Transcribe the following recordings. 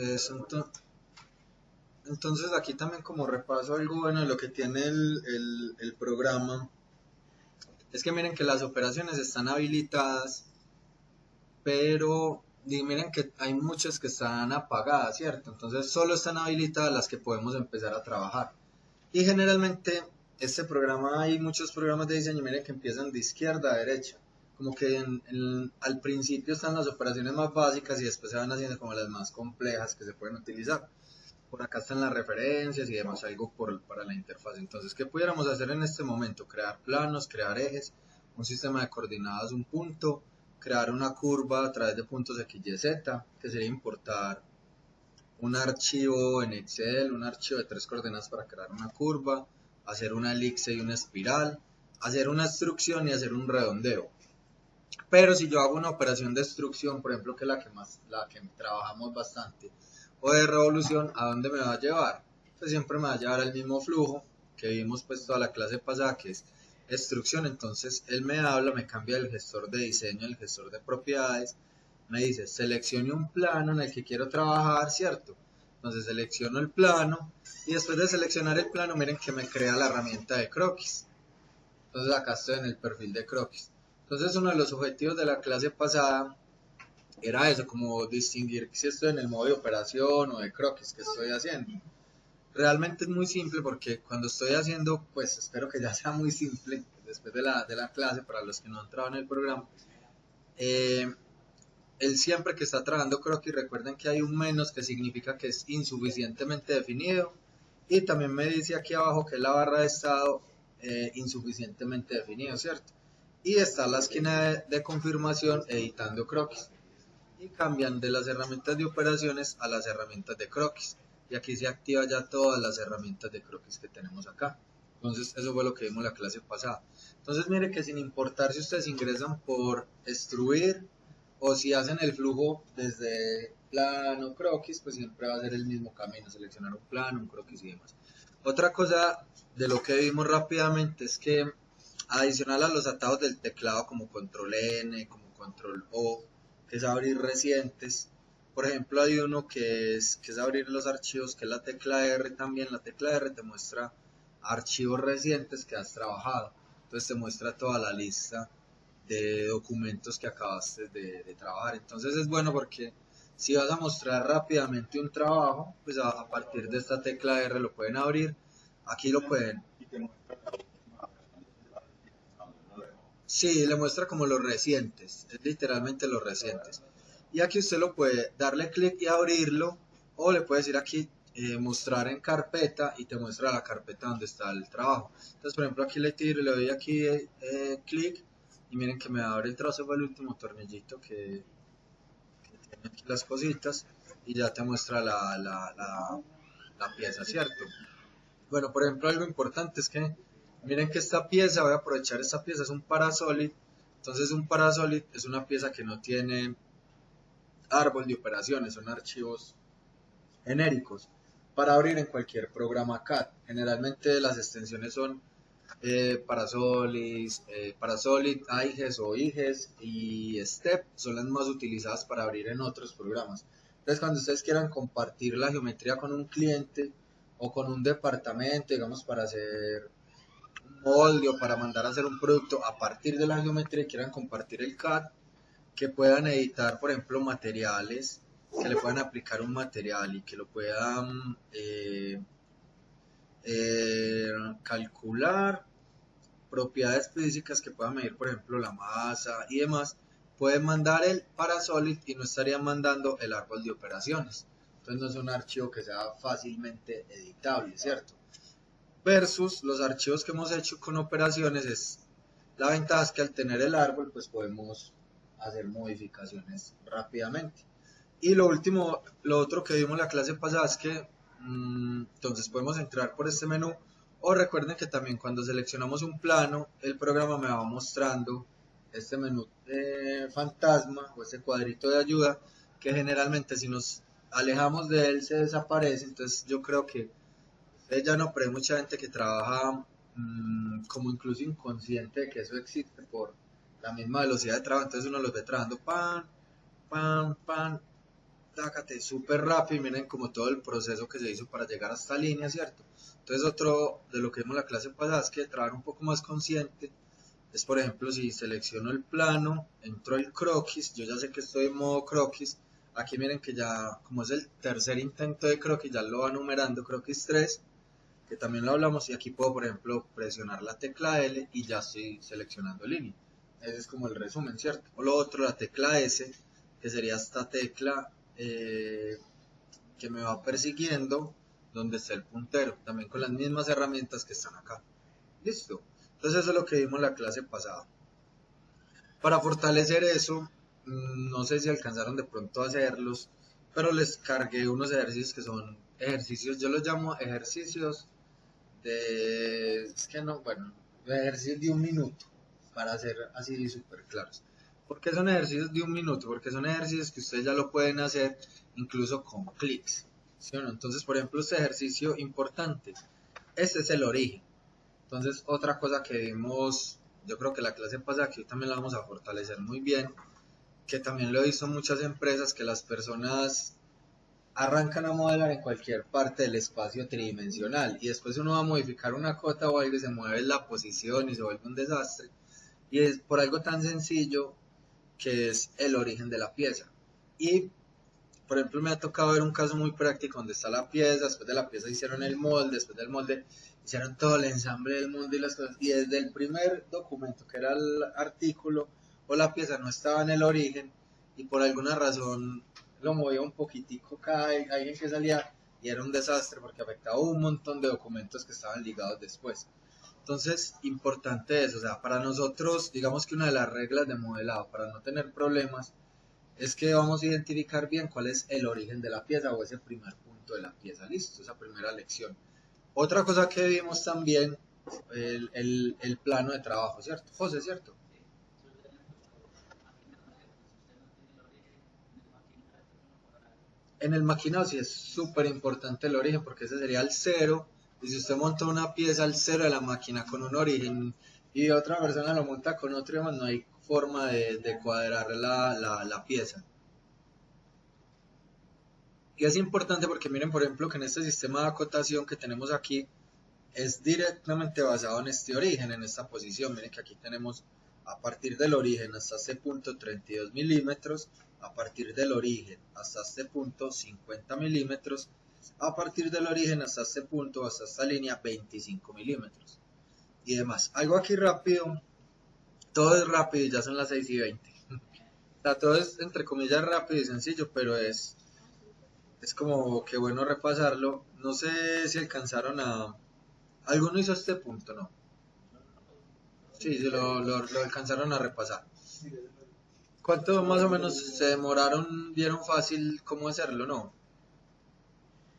Eso, entonces aquí también como repaso algo bueno de lo que tiene el programa, es que miren que las operaciones están habilitadas, pero miren que hay muchas que están apagadas, ¿cierto? Entonces solo están habilitadas las que podemos empezar a trabajar. Y generalmente este programa, hay muchos programas de diseño, miren que empiezan de izquierda a derecha. Como que al principio están las operaciones más básicas y después se van haciendo como las más complejas que se pueden utilizar. Por acá están las referencias y demás, algo para la interfaz. Entonces, ¿qué pudiéramos hacer en este momento? Crear planos, crear ejes, un sistema de coordenadas, un punto, crear una curva a través de puntos X, Y, Z, que sería importar un archivo en Excel, un archivo de 3 coordenadas para crear una curva, hacer una elipse y una espiral, hacer una extrusión y hacer un redondeo. Pero si yo hago una operación de extrusión, por ejemplo, que es la que trabajamos bastante, o de revolución, ¿a dónde me va a llevar? Pues siempre me va a llevar al mismo flujo que vimos pues toda la clase pasada, que es extrusión. Entonces él me habla, me cambia el gestor de diseño, el gestor de propiedades, me dice seleccione un plano en el que quiero trabajar, ¿cierto? Entonces selecciono el plano y después de seleccionar el plano, miren que me crea la herramienta de croquis. Entonces acá estoy en el perfil de croquis. Entonces uno de los objetivos de la clase pasada era eso, como distinguir si estoy en el modo de operación o de croquis que estoy haciendo. Realmente es muy simple porque cuando estoy haciendo, pues espero que ya sea muy simple después de la clase para los que no han trabajado en el programa. Eh, él siempre que está trabajando croquis, recuerden que hay un menos que significa que es insuficientemente definido. Y también me dice aquí abajo que es la barra de estado insuficientemente definido, ¿cierto? Y está la esquina de confirmación editando croquis. Y cambian de las herramientas de operaciones a las herramientas de croquis. Y aquí se activa ya todas las herramientas de croquis que tenemos acá. Entonces eso fue lo que vimos la clase pasada. Entonces mire que sin importar si ustedes ingresan por extruir o si hacen el flujo desde plano croquis, pues siempre va a ser el mismo camino, seleccionar un plano, un croquis y demás. Otra cosa de lo que vimos rápidamente es que adicional a los atados del teclado como control N, como control O, que es abrir recientes, por ejemplo hay uno que es abrir los archivos, que es la tecla R también. La tecla R te muestra archivos recientes que has trabajado, entonces te muestra toda la lista de documentos que acabaste de trabajar. Entonces es bueno porque si vas a mostrar rápidamente un trabajo, pues a partir de esta tecla R lo pueden abrir, aquí lo pueden. Sí, le muestra como los recientes, es literalmente los recientes. Y aquí usted lo puede darle clic y abrirlo, o le puede decir aquí mostrar en carpeta y te muestra la carpeta donde está el trabajo. Entonces, por ejemplo, aquí le tiro, le doy aquí clic y miren que me abre el trazo para el último tornillito que tiene aquí las cositas y ya te muestra la pieza, ¿cierto? Bueno, por ejemplo, algo importante es que miren que esta pieza, voy a aprovechar esta pieza, es un Parasolid. Entonces un Parasolid es una pieza que no tiene árbol de operaciones, son archivos genéricos para abrir en cualquier programa CAD. Generalmente las extensiones son Parasolid, AIGES o IGES y STEP son las más utilizadas para abrir en otros programas. Entonces cuando ustedes quieran compartir la geometría con un cliente o con un departamento, digamos para hacer un molde o para mandar a hacer un producto a partir de la geometría y quieran compartir el CAD, que puedan editar, por ejemplo, materiales, que le puedan aplicar un material y que lo puedan calcular propiedades físicas que puedan medir, por ejemplo, la masa y demás, pueden mandar el Parasolid y no estarían mandando el árbol de operaciones. Entonces no es un archivo que sea fácilmente editable, ¿cierto? Versus los archivos que hemos hecho con operaciones, la ventaja es que al tener el árbol pues podemos hacer modificaciones rápidamente. Y lo último, lo otro que vimos en la clase pasada es que entonces podemos entrar por este menú, o recuerden que también cuando seleccionamos un plano el programa me va mostrando este menú fantasma o este cuadrito de ayuda, que generalmente si nos alejamos de él se desaparece. Entonces yo creo que ya no, pero hay mucha gente que trabaja como incluso inconsciente de que eso existe por la misma velocidad de trabajo. Entonces uno los ve trabajando pan, pan, pan. tácate, súper rápido, y miren como todo el proceso que se hizo para llegar a esta línea, ¿cierto? Entonces otro de lo que vimos la clase pasada es que trabajar un poco más consciente es, por ejemplo, si selecciono el plano, entro el croquis, yo ya sé que estoy en modo croquis, aquí miren que ya, como es el tercer intento de croquis, ya lo va numerando croquis 3, que también lo hablamos, y aquí puedo, por ejemplo, presionar la tecla L y ya estoy seleccionando línea. Ese es como el resumen, ¿cierto? O lo otro, la tecla S, que sería esta tecla que me va persiguiendo donde está el puntero, también con las mismas herramientas que están acá. Listo. Entonces eso es lo que vimos la clase pasada. Para fortalecer eso, no sé si alcanzaron de pronto a hacerlos, pero les cargué unos ejercicios que son ejercicios, yo los llamo ejercicios es que no, bueno, ejercicios de un minuto, para ser así súper claros. ¿Por qué son ejercicios de un minuto? Porque son ejercicios que ustedes ya lo pueden hacer incluso con clics, ¿sí o no? Entonces, por ejemplo, este ejercicio importante, este es el origen. Entonces, otra cosa que vimos, yo creo que la clase pasada, que hoy también la vamos a fortalecer muy bien, que también lo he visto en muchas empresas, que las personas arrancan a modelar en cualquier parte del espacio tridimensional y después uno va a modificar una cota o algo y se mueve la posición y se vuelve un desastre, y es por algo tan sencillo que es el origen de la pieza. Y por ejemplo me ha tocado ver un caso muy práctico donde está la pieza, después de la pieza hicieron el molde, después del molde hicieron todo el ensamble del molde y las cosas, y desde el primer documento que era el artículo o la pieza no estaba en el origen, y por alguna razón lo movía un poquitico cada alguien que salía y era un desastre porque afectaba un montón de documentos que estaban ligados después. Entonces, importante eso, o sea, para nosotros, digamos que una de las reglas de modelado para no tener problemas es que vamos a identificar bien cuál es el origen de la pieza o ese primer punto de la pieza, listo, esa primera lección. Otra cosa que vimos también, el plano de trabajo, ¿cierto? José, ¿cierto? En el maquinado sí es súper importante el origen porque ese sería el cero, y si usted monta una pieza al cero de la máquina con un origen y otra persona lo monta con otro, digamos, no hay forma de cuadrar la pieza. Y es importante porque miren, por ejemplo, que en este sistema de acotación que tenemos aquí es directamente basado en este origen, en esta posición. Miren que aquí tenemos a partir del origen hasta este punto 32 milímetros, a partir del origen hasta este punto 50 milímetros, a partir del origen hasta este punto, hasta esta línea 25 milímetros y demás. Algo aquí rápido, todo es rápido y ya son las 6:20. O sea, todo es entre comillas rápido y sencillo, pero es como que bueno repasarlo. No sé si alcanzaron a... ¿Alguno hizo este punto? No. Sí, sí, lo alcanzaron a repasar. ¿Cuánto más o menos se demoraron? ¿Vieron fácil cómo hacerlo? No.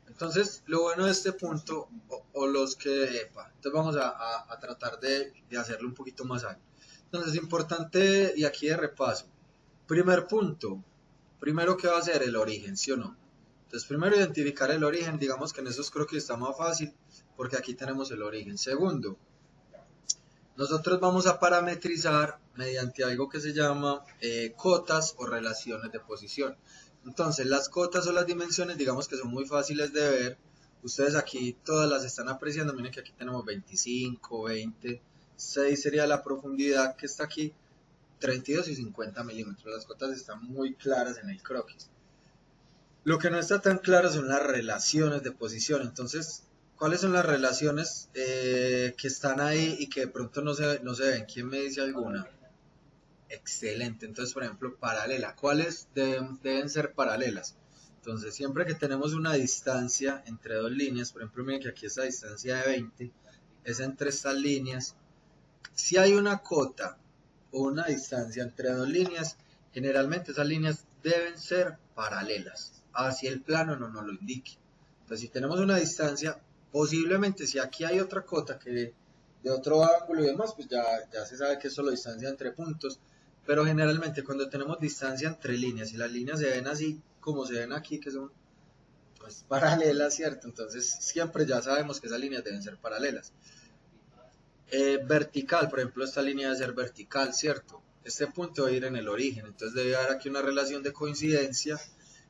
Entonces, lo bueno de este punto, o los que... entonces vamos a tratar de hacerlo un poquito más alto. Entonces, importante, y aquí de repaso. Primer punto. Primero, ¿qué va a ser? El origen, ¿sí o no? Entonces, primero identificar el origen. Digamos que en esos creo que está más fácil, porque aquí tenemos el origen. Segundo, nosotros vamos a parametrizar mediante algo que se llama cotas o relaciones de posición. Entonces, las cotas o las dimensiones, digamos que son muy fáciles de ver. Ustedes aquí todas las están apreciando. Miren que aquí tenemos 25, 20, 6 sería la profundidad que está aquí, 32 y 50 milímetros. Las cotas están muy claras en el croquis. Lo que no está tan claro son las relaciones de posición. Entonces, ¿cuáles son las relaciones que están ahí y que de pronto no se ven? ¿Quién me dice alguna? Excelente. Entonces, por ejemplo, paralela. ¿Cuáles deben ser paralelas? Entonces, siempre que tenemos una distancia entre dos líneas, por ejemplo, miren que aquí esta distancia de 20 es entre estas líneas. Si hay una cota o una distancia entre dos líneas, generalmente esas líneas deben ser paralelas, así el plano no nos lo indique. Entonces, si tenemos una distancia, posiblemente si aquí hay otra cota que de otro ángulo y demás, pues ya se sabe que es solo distancia entre puntos, pero generalmente cuando tenemos distancia entre líneas y las líneas se ven así como se ven aquí, que son pues paralelas, ¿cierto? Entonces siempre ya sabemos que esas líneas deben ser paralelas. Vertical, por ejemplo, esta línea debe ser vertical, ¿cierto? Este punto debe ir en el origen, entonces debe haber aquí una relación de coincidencia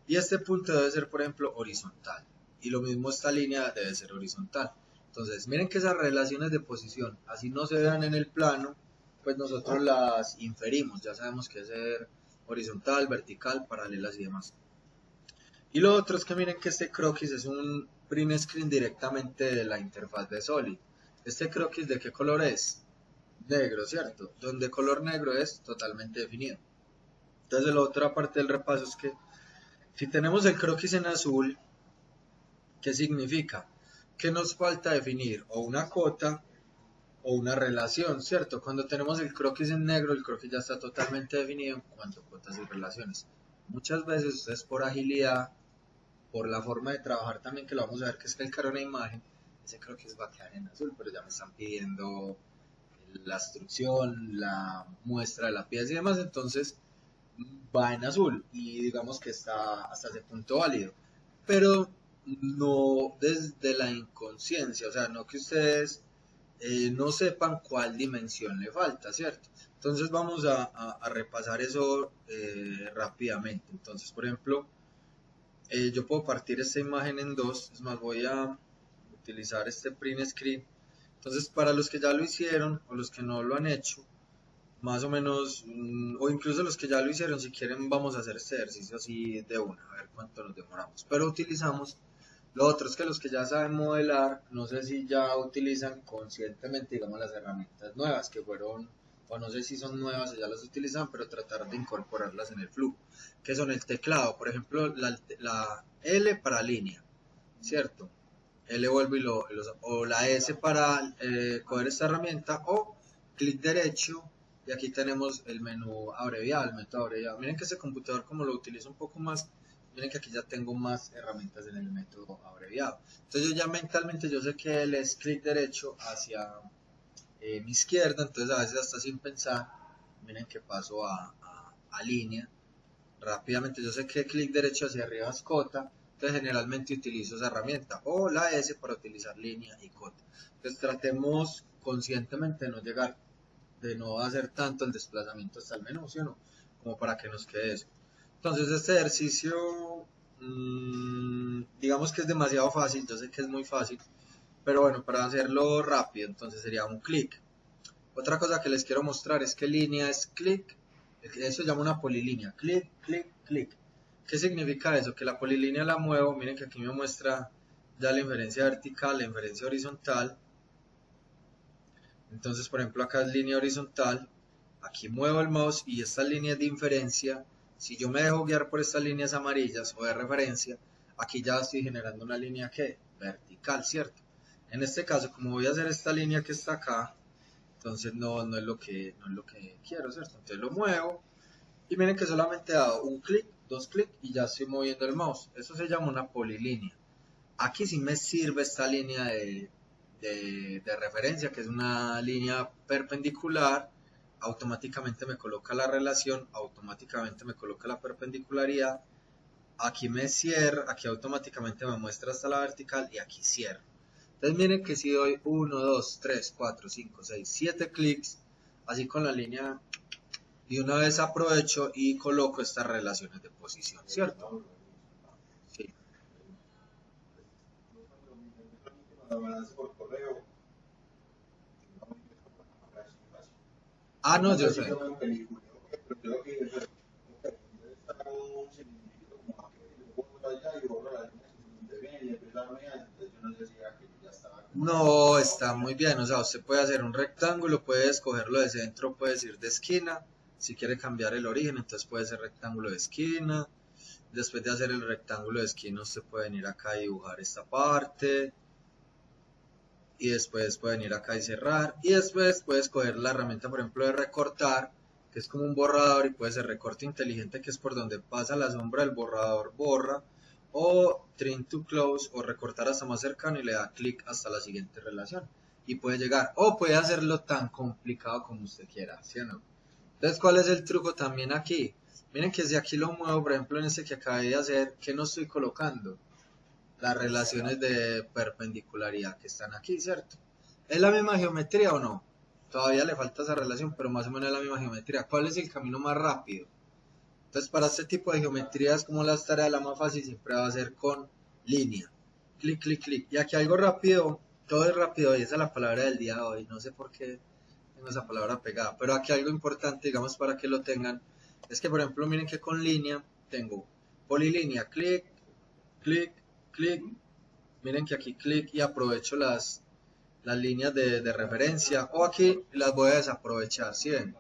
y este punto debe ser, por ejemplo, horizontal, y lo mismo esta línea debe ser horizontal. Entonces, miren que esas relaciones de posición, así no se vean en el plano, pues nosotros las inferimos, ya sabemos que es ser horizontal, vertical, paralelas y demás. Y lo otro es que miren que este croquis es un print screen directamente de la interfaz de Solid. Este croquis, ¿de qué color es? Negro, ¿cierto? Donde color negro es totalmente definido. Entonces la otra parte del repaso es que si tenemos el croquis en azul, ¿qué significa? Que nos falta definir o una cota o una relación, ¿cierto? Cuando tenemos el croquis en negro, el croquis ya está totalmente definido en cuanto a cotas y relaciones. Muchas veces ustedes por agilidad, por la forma de trabajar también, que lo vamos a ver que es calcar una imagen, ese croquis va a quedar en azul, pero ya me están pidiendo la instrucción, la muestra de la pieza y demás, entonces va en azul y digamos que está hasta ese punto válido, pero no desde la inconsciencia, o sea, no que ustedes no sepan cuál dimensión le falta, ¿cierto? Entonces vamos a repasar eso rápidamente. Entonces, por ejemplo, yo puedo partir esta imagen en dos, es más, voy a utilizar este print screen. Entonces, para los que ya lo hicieron o los que no lo han hecho, más o menos, o incluso los que ya lo hicieron, si quieren vamos a hacer este ejercicio así de una, a ver cuánto nos demoramos. Pero utilizamos, lo otro es que los que ya saben modelar, no sé si ya utilizan conscientemente, digamos, las herramientas nuevas que fueron, o no sé si son nuevas o ya las utilizan, pero tratar de incorporarlas en el flujo, que son el teclado, por ejemplo, la L para línea, ¿cierto? L vuelvo o la S para coger esta herramienta, o clic derecho, y aquí tenemos el menú abreviado, el método abreviado. Miren que este computador, como lo utilizo un poco más, miren que aquí ya tengo más herramientas en el método abreviado. Entonces yo ya mentalmente yo sé que él es clic derecho hacia mi izquierda, entonces a veces hasta sin pensar, miren que paso a línea. Rápidamente yo sé que clic derecho hacia arriba es cota, entonces generalmente utilizo esa herramienta, o la S para utilizar línea y cota. Entonces tratemos conscientemente de no hacer tanto el desplazamiento hasta el menú, ¿sí o no? Como para que nos quede eso. Entonces este ejercicio, digamos que es demasiado fácil, yo sé que es muy fácil, pero bueno, para hacerlo rápido, entonces sería un clic. Otra cosa que les quiero mostrar es que línea es clic, eso se llama una polilínea, clic, clic, clic. ¿Qué significa eso? Que la polilínea la muevo, miren que aquí me muestra ya la inferencia vertical, la inferencia horizontal. Entonces, por ejemplo, acá es línea horizontal, aquí muevo el mouse y estas líneas de inferencia, si yo me dejo guiar por estas líneas amarillas o de referencia, aquí ya estoy generando una línea que vertical, ¿cierto? En este caso, como voy a hacer esta línea que está acá, entonces no es lo que quiero, ¿cierto? Entonces lo muevo y miren que solamente he dado un clic, dos clics y ya estoy moviendo el mouse. Eso se llama una polilínea. Aquí sí me sirve esta línea de referencia, que es una línea perpendicular, automáticamente me coloca la relación, automáticamente me coloca la perpendicularidad, aquí me cierra, aquí automáticamente me muestra hasta la vertical y aquí cierro. Entonces miren que si doy 1, 2, 3, 4, 5, 6, 7 clics, así con la línea, y una vez aprovecho y coloco estas relaciones de posición, ¿cierto? Sí. Ah, no, yo sé. No, está muy bien, o sea, usted puede hacer un rectángulo, puede escogerlo de centro, puede decir de esquina, si quiere cambiar el origen, entonces puede ser rectángulo de esquina, después de hacer el rectángulo de esquina usted puede venir acá y dibujar esta parte, y después puede venir acá y cerrar, y después puede escoger la herramienta, por ejemplo, de recortar, que es como un borrador, y puede ser recorte inteligente, que es por donde pasa la sombra del borrador, borra, o trim to close, o recortar hasta más cercano y le da clic hasta la siguiente relación, y puede llegar, o puede hacerlo tan complicado como usted quiera, ¿sí o no? Entonces, ¿cuál es el truco también aquí? Miren que si aquí lo muevo, por ejemplo, en este que acabé de hacer, ¿qué no estoy colocando? Las relaciones de perpendicularidad que están aquí, ¿cierto? ¿Es la misma geometría o no? Todavía le falta esa relación, pero más o menos es la misma geometría. ¿Cuál es el camino más rápido? Entonces para este tipo de geometrías como las tareas, la más fácil siempre va a ser con línea. Clic, clic, clic. Y aquí algo rápido, todo es rápido y esa es la palabra del día de hoy. No sé por qué tengo esa palabra pegada, pero aquí algo importante, digamos, para que lo tengan, es que por ejemplo miren que con línea tengo polilínea, clic, clic, clic. Miren que aquí clic y aprovecho las líneas de referencia, o aquí las voy a desaprovechar, ¿sí ven?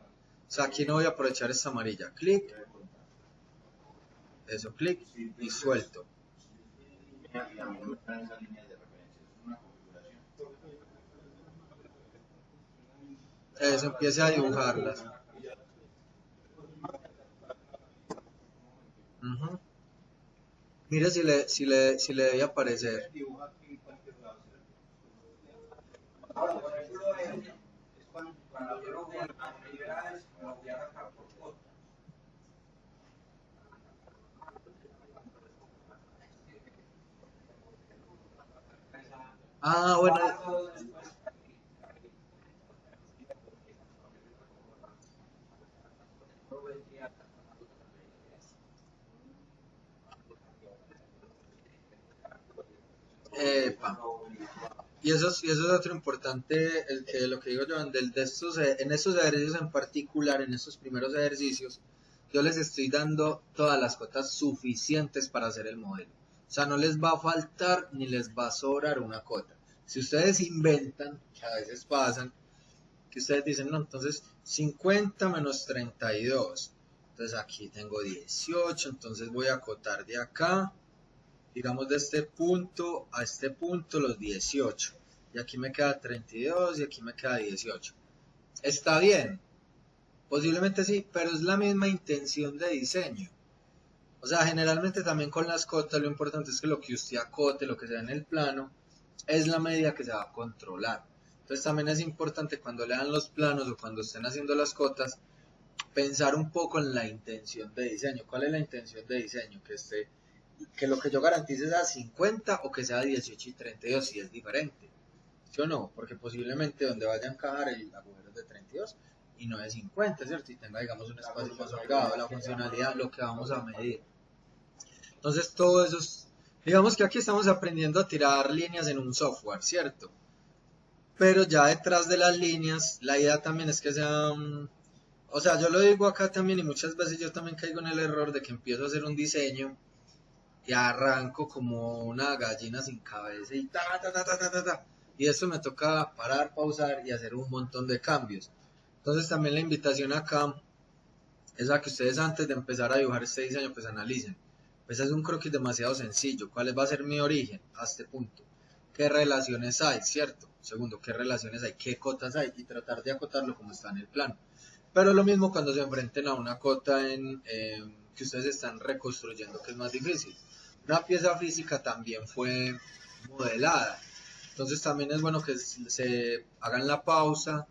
O sea, aquí no voy a aprovechar esta amarilla, clic, eso, clic y suelto. Eso, empiece a dibujarlas. Ujú. Mire si le debe aparecer. Ah, bueno. Epa. Y eso es otro importante, el que lo que digo yo, en estos ejercicios en particular, en estos primeros ejercicios, yo les estoy dando todas las cotas suficientes para hacer el modelo. O sea, no les va a faltar ni les va a sobrar una cota. Si ustedes inventan, que a veces pasan, que ustedes dicen, no, entonces 50 menos 32. Entonces aquí tengo 18, entonces voy a acotar de acá, digamos de este punto a este punto los 18. Y aquí me queda 32 y aquí me queda 18. Está bien, posiblemente sí, pero es la misma intención de diseño. O sea, generalmente también con las cotas lo importante es que lo que usted acote, lo que se ve en el plano, es la medida que se va a controlar. Entonces también es importante cuando lean los planos o cuando estén haciendo las cotas, pensar un poco en la intención de diseño. ¿Cuál es la intención de diseño? Que lo que yo garantice sea 50 o que sea 18 y 32 si es diferente. ¿Sí o no? Porque posiblemente donde vaya a encajar el agujero es de 32 y no de 50, ¿cierto? Y tenga, digamos, un espacio más holgado, la funcionalidad, lo que vamos a medir. Entonces, todo eso es, digamos que aquí estamos aprendiendo a tirar líneas en un software, ¿cierto? Pero ya detrás de las líneas, la idea también es que sean, o sea, yo lo digo acá también y muchas veces yo también caigo en el error de que empiezo a hacer un diseño y arranco como una gallina sin cabeza y ta, ta, ta, ta, ta, ta, ta. Y eso me toca parar, pausar y hacer un montón de cambios. Entonces también la invitación acá es a que ustedes antes de empezar a dibujar este diseño pues analicen. Pues es un croquis demasiado sencillo. ¿Cuál va a ser mi origen a este punto? ¿Qué relaciones hay, cierto? Segundo, ¿qué relaciones hay? ¿Qué cotas hay? Y tratar de acotarlo como está en el plano. Pero lo mismo cuando se enfrenten a una cota que ustedes están reconstruyendo, que es más difícil. Una pieza física también fue modelada. Entonces también es bueno que se hagan la pausa,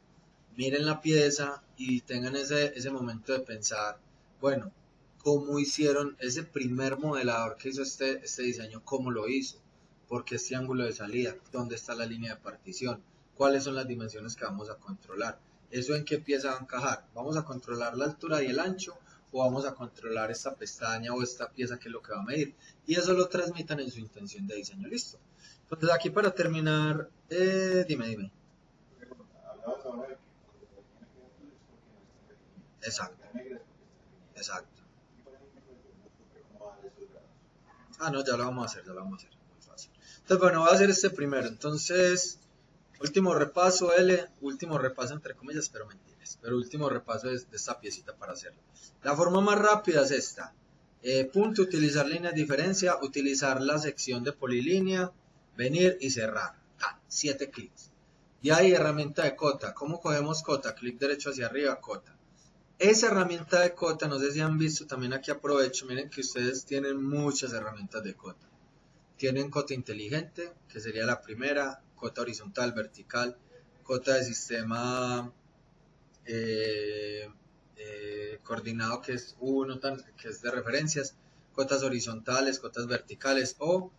miren la pieza y tengan ese momento de pensar, bueno, cómo hicieron ese primer modelador que hizo este diseño, cómo lo hizo, por qué este ángulo de salida, dónde está la línea de partición, cuáles son las dimensiones que vamos a controlar, eso en qué pieza va a encajar, vamos a controlar la altura y el ancho o vamos a controlar esta pestaña o esta pieza que es lo que va a medir, y eso lo transmitan en su intención de diseño, listo. Entonces aquí para terminar, dime. Exacto, exacto. Ah, no, ya lo vamos a hacer, ya lo vamos a hacer. Muy fácil. Entonces, bueno, voy a hacer este primero. Entonces, último repaso, último repaso entre comillas, pero mentiras. Pero último repaso de esta piecita para hacerlo. La forma más rápida es esta. Punto, utilizar líneas de diferencia, utilizar la sección de polilínea, venir y cerrar. 7 clics. Y ahí herramienta de cota. ¿Cómo cogemos cota? Clic derecho hacia arriba, cota. Esa herramienta de cota, no sé si han visto, también aquí aprovecho, miren que ustedes tienen muchas herramientas de cota. Tienen cota inteligente, que sería la primera, cota horizontal, vertical, cota de sistema coordinado, que es uno, que es de referencias, cotas horizontales, cotas verticales o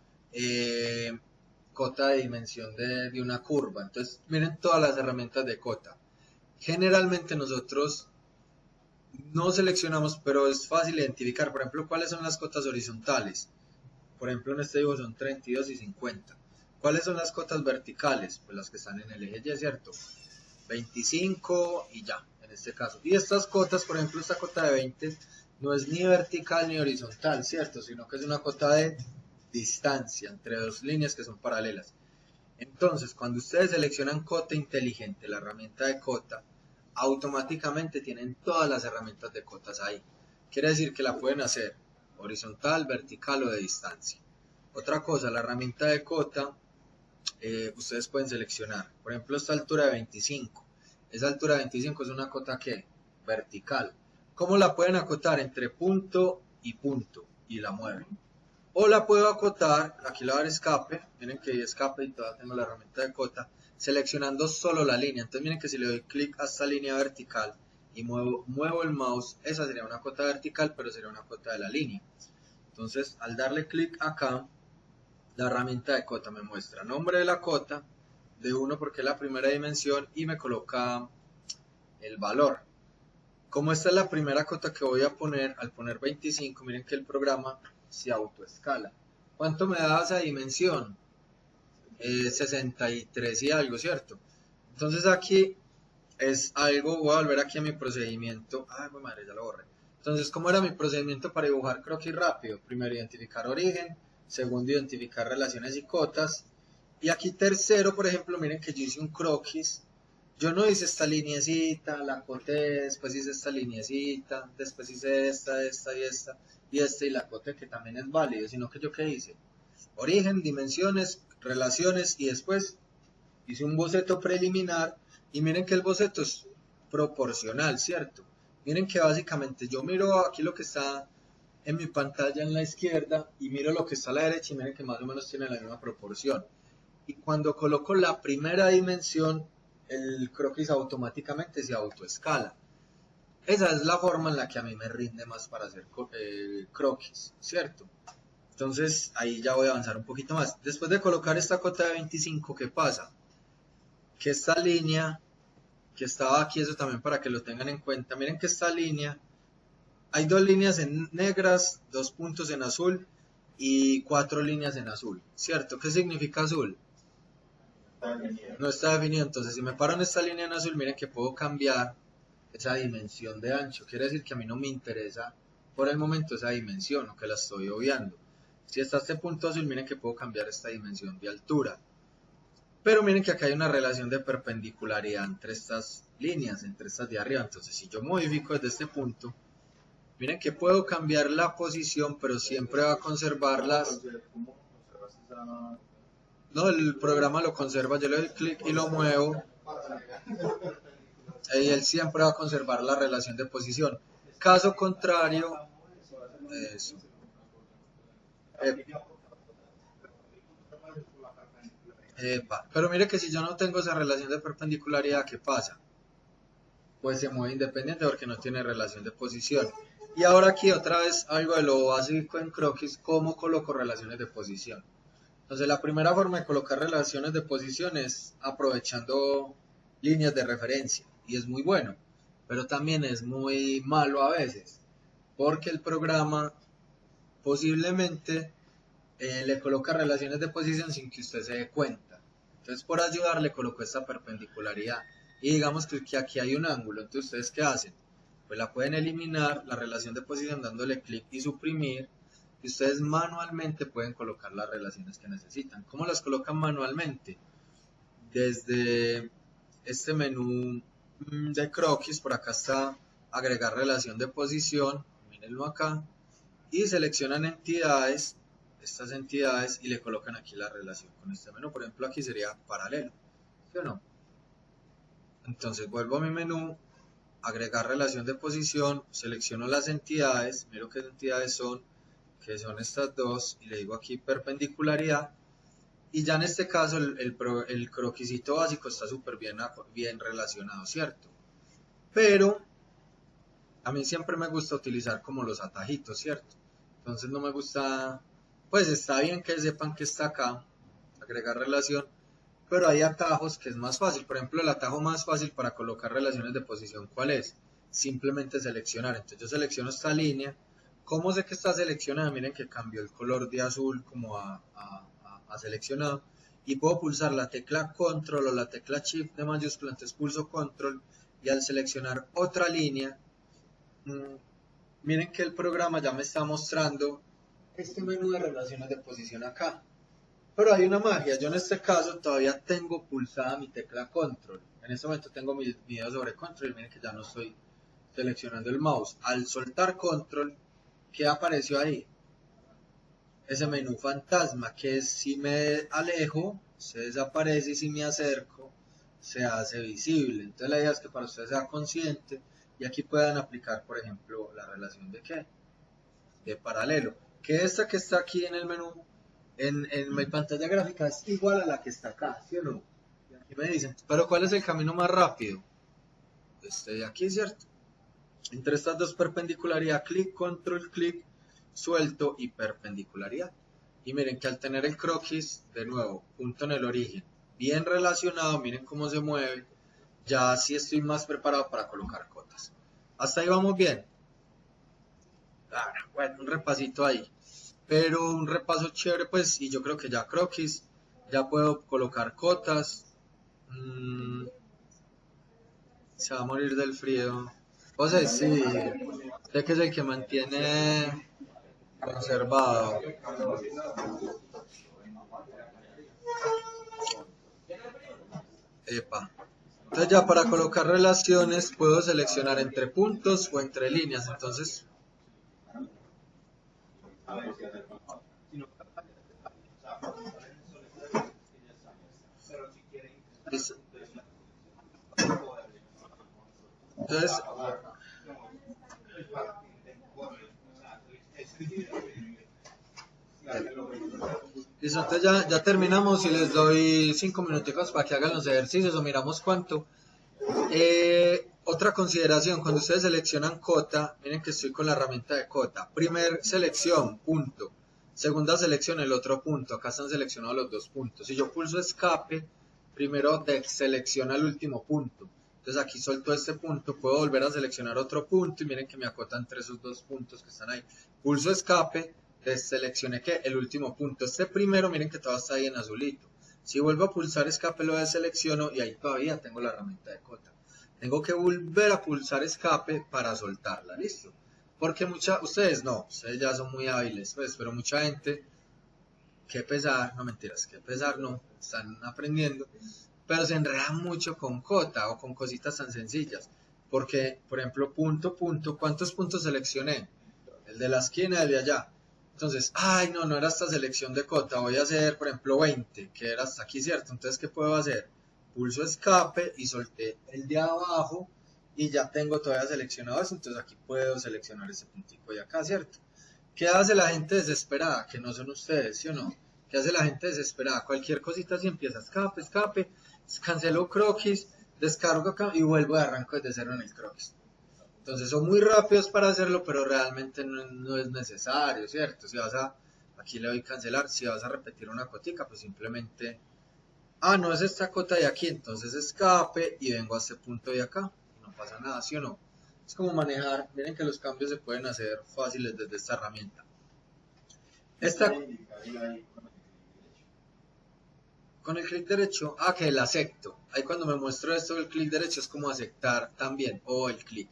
cota de dimensión de una curva. Entonces, miren todas las herramientas de cota. Generalmente nosotros no seleccionamos, pero es fácil identificar, por ejemplo, cuáles son las cotas horizontales. Por ejemplo, en este dibujo son 32 y 50. ¿Cuáles son las cotas verticales? Pues las que están en el eje Y, ¿cierto? 25 y ya, en este caso. Y estas cotas, por ejemplo, esta cota de 20 no es ni vertical ni horizontal, ¿cierto? Sino que es una cota de distancia entre dos líneas que son paralelas. Entonces, cuando ustedes seleccionan cota inteligente, la herramienta de cota, automáticamente tienen todas las herramientas de cotas ahí. Quiere decir que la pueden hacer horizontal, vertical o de distancia. Otra cosa, la herramienta de cota, ustedes pueden seleccionar, por ejemplo, esta altura de 25. Esa altura de 25 es una cota que vertical. ¿Cómo la pueden acotar? Entre punto y la mueven. O la puedo acotar, aquí le voy a dar escape, miren que hay escape y todavía tengo la herramienta de cota, seleccionando solo la línea. Entonces miren que si le doy clic a esta línea vertical y muevo el mouse, esa sería una cota vertical, pero sería una cota de la línea. Entonces al darle clic acá, la herramienta de cota me muestra nombre de la cota, de 1 porque es la primera dimensión y me coloca el valor. Como esta es la primera cota que voy a poner, al poner 25, miren que el programa se autoescala. ¿Cuánto me da esa dimensión? 63 y algo, ¿cierto? Entonces aquí es algo, voy a volver aquí a mi procedimiento. Ay, madre, ya lo borré. Entonces, ¿cómo era mi procedimiento para dibujar croquis rápido? Primero, identificar origen. Segundo, identificar relaciones y cotas. Y aquí tercero, por ejemplo, miren que yo hice un croquis. Yo no hice esta lineecita, la coté, después hice esta lineecita, después hice esta y la coté, que también es válido, sino que yo qué hice, origen, dimensiones, relaciones y después hice un boceto preliminar y miren que el boceto es proporcional, ¿cierto? Miren que básicamente yo miro aquí lo que está en mi pantalla en la izquierda y miro lo que está a la derecha y miren que más o menos tiene la misma proporción. Y cuando coloco la primera dimensión, el croquis automáticamente se autoescala. Esa es la forma en la que a mí me rinde más para hacer croquis, ¿cierto? Entonces ahí ya voy a avanzar un poquito más. Después de colocar esta cota de 25, ¿qué pasa? Que esta línea que estaba aquí, eso también para que lo tengan en cuenta. Miren que esta línea, hay dos líneas en negras, dos puntos en azul y cuatro líneas en azul, ¿cierto? ¿Qué significa azul? No está definido. Entonces si me paro en esta línea en azul, miren que puedo cambiar esa dimensión de ancho. Quiere decir que a mí no me interesa por el momento esa dimensión, o que la estoy obviando. Si está este punto azul, miren que puedo cambiar esta dimensión de altura. Pero miren que acá hay una relación de perpendicularidad entre estas líneas, entre estas de arriba. Entonces si yo modifico desde este punto, miren que puedo cambiar la posición, pero siempre va a conservar las... No, el programa lo conserva, yo le doy clic y lo muevo. Y él siempre va a conservar la relación de posición. Caso contrario, eso. Pero mire que si yo no tengo esa relación de perpendicularidad, ¿qué pasa? Pues se mueve independiente porque no tiene relación de posición. Y ahora aquí otra vez algo de lo básico en croquis, ¿cómo coloco relaciones de posición? Entonces la primera forma de colocar relaciones de posición es aprovechando líneas de referencia. Y es muy bueno, pero también es muy malo a veces, porque el programa posiblemente le coloca relaciones de posición sin que usted se dé cuenta. Entonces por ayudar le colocó esta perpendicularidad. Y digamos que aquí hay un ángulo, entonces ustedes ¿qué hacen? Pues la pueden eliminar, la relación de posición, dándole clic y suprimir. Y ustedes manualmente pueden colocar las relaciones que necesitan. ¿Cómo las colocan manualmente? Desde este menú de croquis, por acá está agregar relación de posición, mírenlo acá, y seleccionan entidades, estas entidades, y le colocan aquí la relación con este menú. Por ejemplo, aquí sería paralelo, ¿sí o no? Entonces vuelvo a mi menú, agregar relación de posición, selecciono las entidades, miro qué entidades son, que son estas dos, y le digo aquí perpendicularidad, y ya en este caso el croquisito básico está súper bien relacionado, ¿cierto? Pero a mí siempre me gusta utilizar como los atajitos, ¿cierto? Entonces no me gusta, pues está bien que sepan que está acá, agregar relación, pero hay atajos que es más fácil. Por ejemplo, el atajo más fácil para colocar relaciones de posición, ¿cuál es? simplemente seleccionar. Entonces yo selecciono esta línea. ¿Cómo sé que está seleccionada? Miren que cambió el color de azul como a seleccionado. Y puedo pulsar la tecla control o la tecla shift de mayúscula. Entonces pulso control y al seleccionar otra línea, miren que el programa ya me está mostrando este menú de relaciones de posición acá. Pero hay una magia, yo en este caso todavía tengo pulsada mi tecla control. En este momento tengo mi video sobre control y miren que ya no estoy seleccionando el mouse. Al soltar control, ¿qué apareció ahí? Ese menú fantasma, que si me alejo se desaparece y si me acerco se hace visible. Entonces la idea es que para ustedes sea consciente y aquí puedan aplicar, por ejemplo, la relación de ¿qué? De paralelo. Que esta que está aquí en el menú, en mi pantalla gráfica, es igual a la que está acá, ¿sí o no? Y aquí me dicen, pero ¿cuál es el camino más rápido? Este de aquí, ¿cierto? Entre estas dos, perpendicularidad, clic, control, clic, suelto y perpendicularidad. Y miren que al tener el croquis, de nuevo, punto en el origen, bien relacionado, miren cómo se mueve, ya sí estoy más preparado para colocar cotas. Hasta ahí vamos bien. Bueno, un repasito ahí. Pero un repaso chévere, pues, y yo creo que ya croquis, ya puedo colocar cotas. Se va a morir del frío. O sea, sí, sé que es el que mantiene conservado. Epa. Entonces ya para colocar relaciones puedo seleccionar entre puntos o entre líneas. Entonces, listo. Entonces, listo, entonces ya terminamos y les doy 5 minuticos para que hagan los ejercicios o miramos cuánto. Otra consideración, cuando ustedes seleccionan cota, miren que estoy con la herramienta de cota. Primer selección, punto. Segunda selección, el otro punto. Acá están seleccionados los dos puntos. Si yo pulso escape, primero selecciona el último punto. Entonces aquí suelto este punto, puedo volver a seleccionar otro punto y miren que me acota entre esos dos puntos que están ahí. Pulso escape, deseleccioné que el último punto. Este primero, miren que todo está ahí en azulito. Si vuelvo a pulsar escape, lo deselecciono y ahí todavía tengo la herramienta de cota. Tengo que volver a pulsar escape para soltarla, ¿listo? Porque ustedes ya son muy hábiles, pues, pero mucha gente, qué pesar, no mentiras, qué pesar no, están aprendiendo, pero se enredan mucho con cota o con cositas tan sencillas. Porque, por ejemplo, punto, punto, ¿cuántos puntos seleccioné? El de la esquina, el de allá. Entonces, ay, no era esta selección de cota, voy a hacer, por ejemplo, 20, que era hasta aquí, ¿cierto? Entonces, ¿qué puedo hacer? Pulso escape y solté el de abajo y ya tengo todavía seleccionado eso, entonces aquí puedo seleccionar ese puntico de acá, ¿cierto? ¿Qué hace la gente desesperada? Que no son ustedes, ¿sí o no? ¿Qué hace la gente desesperada? Cualquier cosita así empieza, escape, cancelo croquis, descargo acá y vuelvo de arranco desde cero en el croquis. Entonces son muy rápidos para hacerlo, pero realmente no es necesario, ¿cierto? Si vas aquí le doy cancelar, si vas a repetir una cotica, pues simplemente, no es esta cota de aquí, entonces escape y vengo a este punto de acá, y no pasa nada, ¿sí o no? Es como manejar, miren que los cambios se pueden hacer fáciles desde esta herramienta. Con el clic derecho, que el acepto. Ahí cuando me muestro esto, el clic derecho es como aceptar también, o el clic.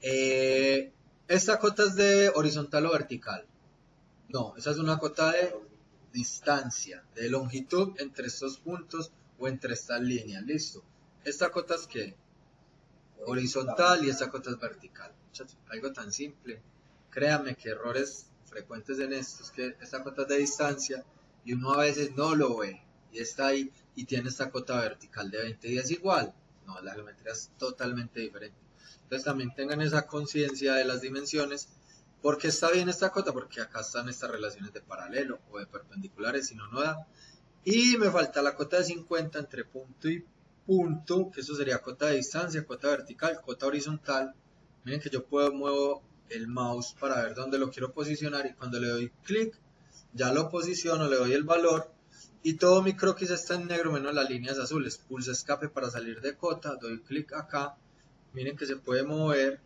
Esta cota es de horizontal o vertical. No, esa es una cota de distancia, de longitud entre estos puntos o entre estas líneas. Listo. Esta cota es que horizontal y esta cota es vertical. Algo tan simple. Créanme que errores frecuentes en esto es que esta cota es de distancia y uno a veces no lo ve y está ahí y tiene esta cota vertical de 20 y es igual. No, la geometría es totalmente diferente. Entonces también tengan esa conciencia de las dimensiones. ¿Por qué está bien esta cota? Porque acá están estas relaciones de paralelo o de perpendiculares, si no, no da. Y me falta la cota de 50 entre punto y punto, que eso sería cota de distancia, cota vertical, cota horizontal. Miren que yo muevo el mouse para ver dónde lo quiero posicionar y cuando le doy clic, ya lo posiciono, le doy el valor y todo mi croquis está en negro menos las líneas azules. Pulso escape para salir de cota, doy clic acá miren que se puede mover,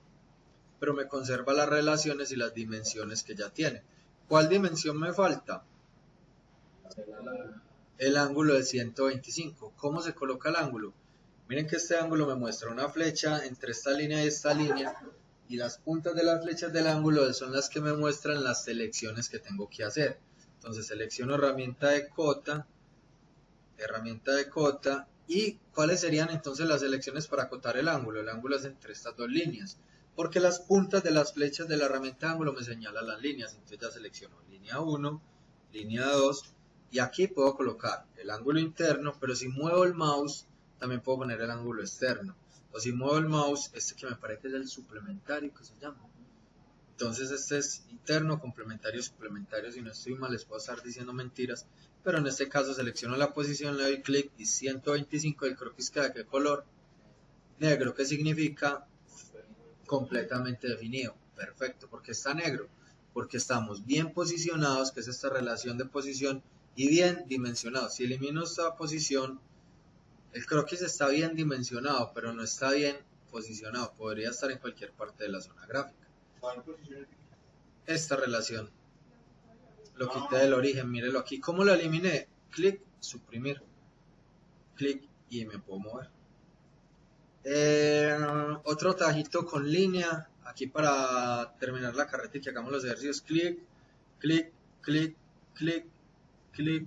pero me conserva las relaciones y las dimensiones que ya tiene. ¿Cuál dimensión me falta? El ángulo de 125. ¿Cómo se coloca el ángulo? Miren que este ángulo me muestra una flecha entre esta línea y esta línea, y las puntas de las flechas del ángulo son las que me muestran las selecciones que tengo que hacer. Entonces selecciono herramienta de cota, y ¿cuáles serían entonces las selecciones para acotar el ángulo? El ángulo es entre estas dos líneas, porque las puntas de las flechas de la herramienta de ángulo me señalan las líneas. Entonces ya selecciono línea 1, línea 2, y aquí puedo colocar el ángulo interno, pero si muevo el mouse también puedo poner el ángulo externo, o si muevo el mouse, este que me parece que es el suplementario que se llama, entonces este es interno, complementario, suplementario. Si no estoy mal, les puedo estar diciendo mentiras, pero en este caso selecciono la posición, le doy clic y 125, el croquis queda de qué color, negro, que significa completamente definido. Perfecto. ¿Por qué está negro? Porque estamos bien posicionados, que es esta relación de posición, y bien dimensionados. Si elimino esta posición, el croquis está bien dimensionado, pero no está bien posicionado. Podría estar en cualquier parte de la zona gráfica. Esta relación lo quité del origen, mírelo aquí. ¿Cómo lo eliminé? Clic, suprimir, clic y me puedo mover. Otro tajito con línea, aquí para terminar la carreta y que hagamos los ejercicios. Clic, clic, clic, clic, clic,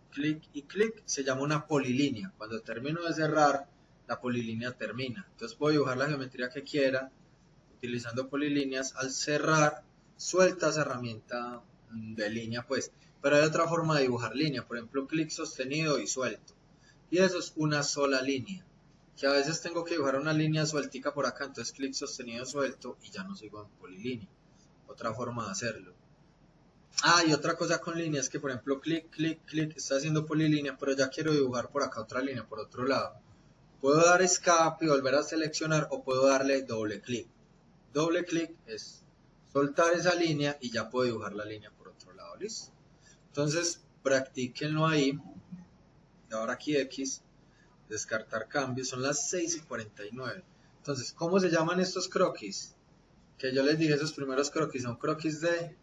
clic y clic. Se llama una polilínea. Cuando termino de cerrar, la polilínea termina. Entonces puedo dibujar la geometría que quiera utilizando polilíneas. Al cerrar, suelta esa herramienta de línea, pues. Pero hay otra forma de dibujar línea, por ejemplo, clic sostenido y suelto. Y eso es una sola línea. Que a veces tengo que dibujar una línea sueltica por acá, entonces clic sostenido suelto y ya no sigo en polilínea. Otra forma de hacerlo. Ah, y otra cosa con líneas que, por ejemplo, clic, clic, clic, está haciendo polilínea, pero ya quiero dibujar por acá otra línea, por otro lado. Puedo dar escape y volver a seleccionar, o puedo darle doble clic. Doble clic es soltar esa línea y ya puedo dibujar la línea por otro lado. ¿Listo? Entonces, practíquenlo ahí. Y ahora aquí X, descartar cambios, son las 6:49. Entonces, ¿cómo se llaman estos croquis? Que yo les dije, esos primeros croquis son croquis de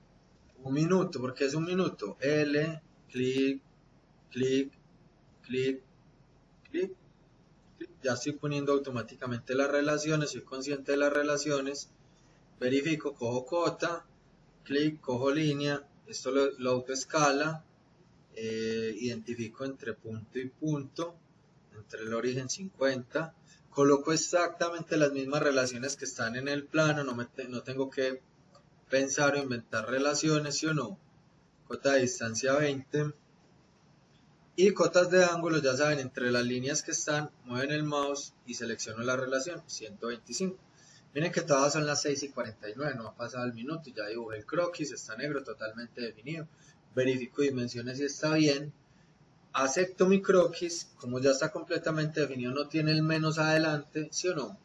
un minuto. ¿Por qué es un minuto? L, clic, clic, clic, clic, clic. Ya estoy poniendo automáticamente las relaciones, soy consciente de las relaciones. Verifico, cojo cota, clic, cojo línea, esto lo autoescala, identifico entre punto y punto, entre el origen 50, coloco exactamente las mismas relaciones que están en el plano, no tengo que pensar o inventar relaciones, ¿sí o no? Cota de distancia 20, y cotas de ángulo, ya saben, entre las líneas que están, mueven el mouse y selecciono la relación, 125. Miren que todas son las 6:49, no ha pasado el minuto, ya dibujé el croquis, está negro, totalmente definido. Verifico dimensiones y está bien. Acepto mi croquis, como ya está completamente definido, no tiene el menos adelante, ¿sí o no?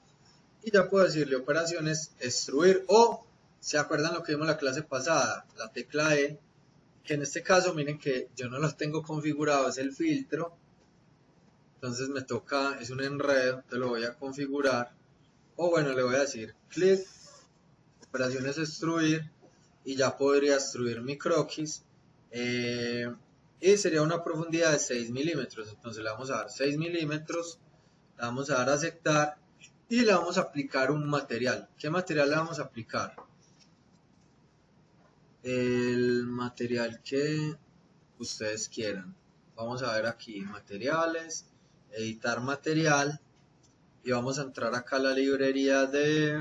Y ya puedo decirle operaciones, extruir, o, ¿se acuerdan lo que vimos en la clase pasada? La tecla E, que en este caso, miren que yo no lo tengo configurado, es el filtro. Entonces me toca, es un enredo, te lo voy a configurar. O bueno, le voy a decir clic, operaciones extruir, y ya podría extruir mi croquis. Y sería una profundidad de 6 milímetros. Entonces le vamos a dar 6 milímetros, le vamos a dar a aceptar y le vamos a aplicar un material. ¿Qué material le vamos a aplicar? El material que ustedes quieran. Vamos a ver aquí materiales, editar material, y vamos a entrar acá a la librería de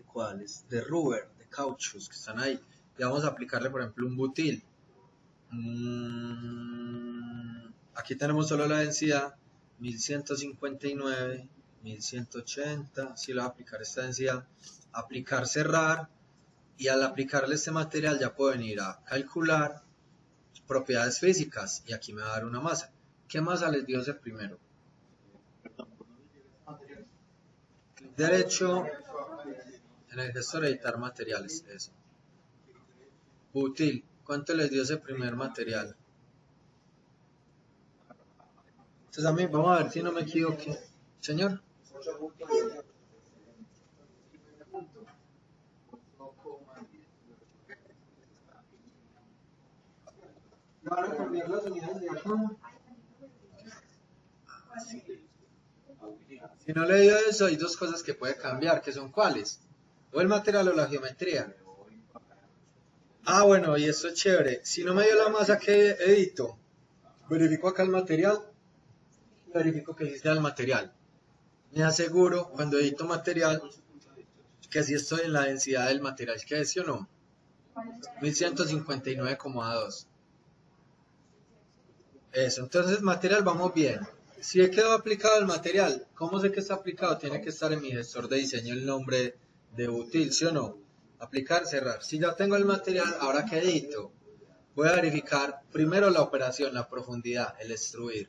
cuáles, de rubber, de cauchos que están ahí, y vamos a aplicarle por ejemplo un butil. Aquí tenemos solo la densidad 1159, 1180. Si le voy a aplicar esta densidad, aplicar cerrar, y al aplicarle este material ya puedo venir a calcular propiedades físicas, y aquí me va a dar una masa. ¿Qué masa les dio ese primero? Clic derecho en el gestor, editar materiales, eso. Butil, ¿cuánto les dio ese primer material? Entonces a mí, vamos a ver si no me equivoqué. Señor. Van a cambiar las unidades de acá. Si no le dio eso, hay dos cosas que puede cambiar, que son cuáles. O el material o la geometría. Ah, bueno, y esto es chévere. Si no me dio la masa que edito, verifico acá el material, verifico que sí sea el material. Me aseguro, cuando edito material, que sí estoy en la densidad del material que es, ¿sí o no? 1159,2. Eso, entonces material vamos bien. Si he quedado aplicado el material, ¿cómo sé que está aplicado? Tiene que estar en mi gestor de diseño el nombre de útil, ¿sí o no? Aplicar, cerrar. Si ya tengo el material, ahora que edito, voy a verificar primero la operación, la profundidad, el extruir.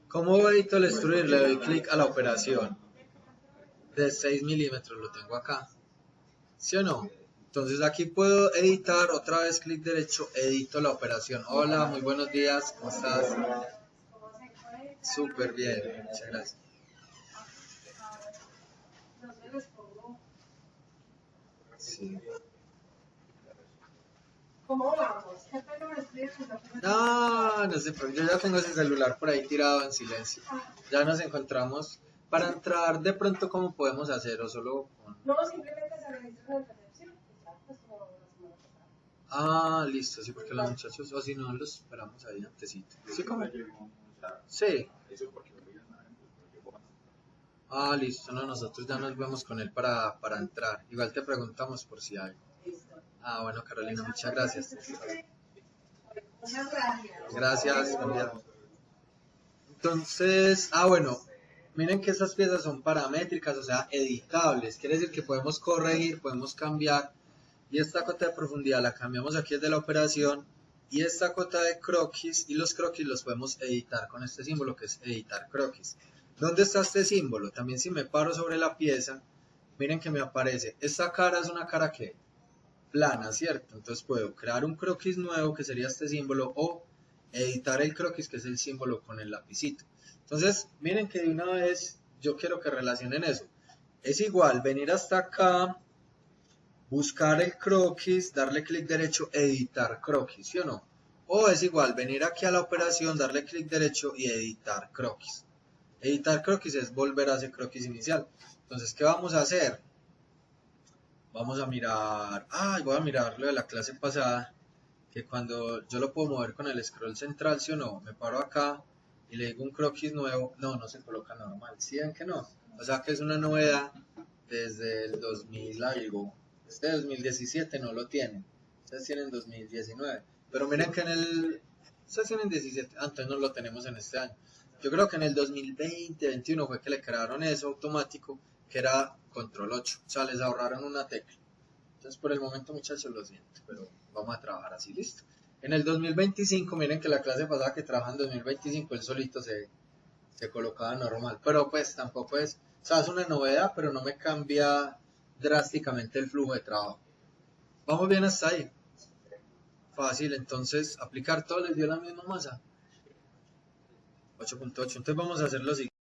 ¿Cómo edito el extruir? Le doy clic a la operación. De 6 milímetros lo tengo acá. ¿Sí o no? Entonces aquí puedo editar, otra vez clic derecho, edito la operación. Hola, muy buenos días, ¿cómo estás? Súper bien, muchas gracias. Sí. ¿Cómo vamos? No sé, pero yo ya tengo ese celular por ahí tirado en silencio. Ya nos encontramos. Para entrar, de pronto, ¿cómo podemos hacer? ¿O solo con... No, simplemente se registra en recepción. Pues como la semana Ah, pasada. listo, sí, porque los muchachos, o si no, los esperamos ahí antesito. ¿Sí, cómo? Sí. Ah, listo, no, nosotros ya nos vemos con él para entrar. Igual te preguntamos por si hay. Ah, bueno, Carolina, muchas gracias. Muchas gracias. Gracias, buen día. Entonces, bueno, miren que estas piezas son paramétricas, o sea, editables. Quiere decir que podemos corregir, podemos cambiar. Y esta cota de profundidad la cambiamos aquí desde la operación. Y esta cota de croquis, y los croquis los podemos editar con este símbolo que es editar croquis. ¿Dónde está este símbolo? También si me paro sobre la pieza, miren que me aparece. Esta cara es una cara que plana, ¿cierto? Entonces puedo crear un croquis nuevo que sería este símbolo o editar el croquis que es el símbolo con el lapicito. Entonces, miren que de una vez yo quiero que relacionen eso. Es igual venir hasta acá, buscar el croquis, darle clic derecho, editar croquis, ¿sí o no? O es igual venir aquí a la operación, darle clic derecho y editar croquis. Editar croquis es volver a ese croquis inicial. Entonces, ¿qué vamos a hacer? Vamos a mirar, voy a mirar lo de la clase pasada, que cuando yo lo puedo mover con el scroll central, ¿sí o no? Me paro acá y le digo un croquis nuevo, no se coloca normal, ¿sí ven que no? O sea que es una novedad desde el 2000 algo, este 2017 no lo tienen, ustedes tienen 2019, pero miren que ustedes tienen 17, antes no lo tenemos en este año. Yo creo que en el 2020-21 fue que le crearon eso automático, que era control 8, o sea, les ahorraron una tecla. Entonces, por el momento, muchachos, lo siento, pero vamos a trabajar así, listo. En el 2025, miren que la clase pasada que trabaja en 2025, él solito se colocaba normal, pero pues tampoco es, o sea, es una novedad, pero no me cambia drásticamente el flujo de trabajo. Vamos bien hasta ahí. Fácil, entonces, aplicar todo les dio la misma masa. 8.8, entonces vamos a hacer lo siguiente.